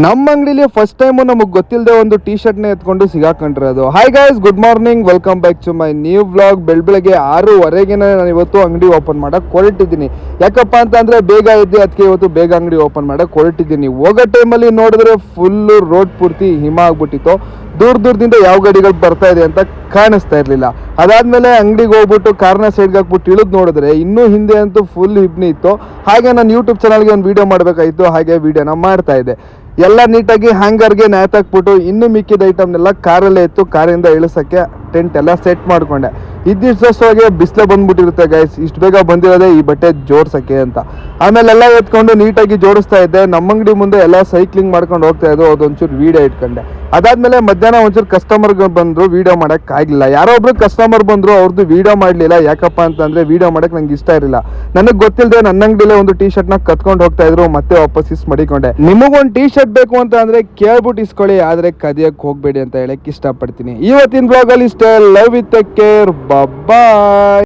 ನಮ್ಮ ಅಂಗಡಿಲಿ first time ನಮಗೆ ಗೊತ್ತಿಲ್ಲದೆ ಒಂದು ಟಿ ಶರ್ಟ್ನ ಎತ್ಕೊಂಡು ಸಿಗಾಕೊಂಡಿರೋದು. Hi guys, good morning, welcome back to my new vlog. ಬೆಳಗ್ಗೆ 6:15 ನಾನು ಇವತ್ತು ಅಂಗಡಿ ಓಪನ್ ಮಾಡಕ್ಕೆ ಹೊರಟಿದ್ದೀನಿ. ಯಾಕಪ್ಪ ಅಂತಂದರೆ ಬೇಗ ಇದ್ದೆ, ಅದಕ್ಕೆ ಇವತ್ತು ಬೇಗ ಅಂಗಡಿ ಓಪನ್ ಮಾಡಕ್ಕೆ ಹೊರಟಿದ್ದೀನಿ. ಹೋಗೋ ಟೈಮಲ್ಲಿ ನೋಡಿದ್ರೆ ಫುಲ್ಲು ರೋಡ್ ಪೂರ್ತಿ ಹಿಮ ಆಗ್ಬಿಟ್ಟಿತ್ತು. ದೂರದಿಂದ ಯಾವ ಗಾಡಿಗಳು ಬರ್ತಾ ಇದೆ ಅಂತ ಕಾಣಿಸ್ತಾ ಇರಲಿಲ್ಲ. ಅದಾದಮೇಲೆ ಅಂಗಡಿಗೆ ಹೋಗ್ಬಿಟ್ಟು ಕಾರ್ನ ಸೈಡ್ಗೆ ಹಾಕ್ಬಿಟ್ಟು ಇಳಿದು ನೋಡಿದ್ರೆ ಇನ್ನೂ ಹಿಂದೆ ಅಂತೂ ಫುಲ್ ಹಿಬ್ನಿ ಇತ್ತು. ಹಾಗೆ ನಾನು ಯೂಟ್ಯೂಬ್ ಚಾನಲ್ಗೆ ಒಂದು ವೀಡಿಯೋ ಮಾಡಬೇಕಾಯಿತು, ಹಾಗೆ ವೀಡಿಯೋನ ಮಾಡ್ತಾ ಇದ್ದೆ. ಎಲ್ಲ ನೀಟಾಗಿ ಹ್ಯಾಂಗರ್ಗೆ ನೇತಾಕ್ಬಿಟ್ಟು ಇನ್ನು ಮಿಕ್ಕಿದ ಐಟಮ್ನೆಲ್ಲ ಕಾರಲ್ಲೇ ಇತ್ತು. ಕಾರಿಂದ ಇಳಿಸೋಕ್ಕೆ ಟೆಂಟ್ ಎಲ್ಲ ಸೆಟ್ ಮಾಡಿಕೊಂಡೆ. ಇದ್ದಿಷ್ಟೊಗೆ ಬಿಸಿಲೇ ಬಂದ್ಬಿಟ್ಟಿರುತ್ತೆ ಗೈಸ್, ಇಷ್ಟು ಬೇಗ ಬಂದಿರೋದೇ ಈ ಬಟ್ಟೆ ಜೋಡ್ಸೋಕ್ಕೆ ಅಂತ. ಆಮೇಲೆ ಎಲ್ಲ ಎತ್ಕೊಂಡು ನೀಟಾಗಿ ಜೋಡಿಸ್ತಾ ಇದ್ದೆ. ನಮ್ಮಂಗಡಿ ಮುಂದೆ ಎಲ್ಲ ಸೈಕ್ಲಿಂಗ್ ಮಾಡ್ಕೊಂಡು ಹೋಗ್ತಾ ಇದ್ದು, ಅದೊಂಚೂರು ವೀಡಿಯೋ ಇಟ್ಕೊಂಡೆ. ಅದಾದಮೇಲೆ ಮಧ್ಯಾಹ್ನ ಒಂಚೂರು ಕಸ್ಟಮರ್ಗೆ ಬಂದರು, ವೀಡಿಯೋ ಮಾಡೋಕ್ಕಾಗಲಿಲ್ಲ. ಯಾರೋ ಒಬ್ರು ಕಸ್ಟಮರ್ ಬಂದರು, ಅವ್ರದ್ದು ವೀಡಿಯೋ ಮಾಡಲಿಲ್ಲ. ಯಾಕಪ್ಪ ಅಂತಂದರೆ ವೀಡಿಯೋ ಮಾಡೋಕ್ಕೆ ನಂಗೆ ಇಷ್ಟ ಇರಲಿಲ್ಲ. ನನಗೆ ಗೊತ್ತಿಲ್ಲದೆ ನನ್ನ ಅಂಗಡಿಲೇ ಒಂದು ಟಿ ಶರ್ಟ್ನ ಕತ್ಕೊಂಡು ಹೋಗ್ತಾ ಇದ್ರು, ಮತ್ತೆ ವಾಪಸ್ ಮಡಿಕೊಂಡೆ. ನಿಮಗೊಂದು ಟಿ ಶರ್ಟ್ ಬೇಕು ಅಂತ ಅಂದರೆ ಕೇಳ್ಬಿಟ್ಟು ಇಸ್ಕೊಳ್ಳಿ, ಆದರೆ ಕದಿಯಕ್ಕೆ ಹೋಗಬೇಡಿ ಅಂತ ಹೇಳಕ್ಕೆ ಇಷ್ಟಪಡ್ತೀನಿ. ಇವತ್ತಿನ ಬ್ಲಾಗಲ್ಲಿ ಇಷ್ಟೇ. Love with care, bye.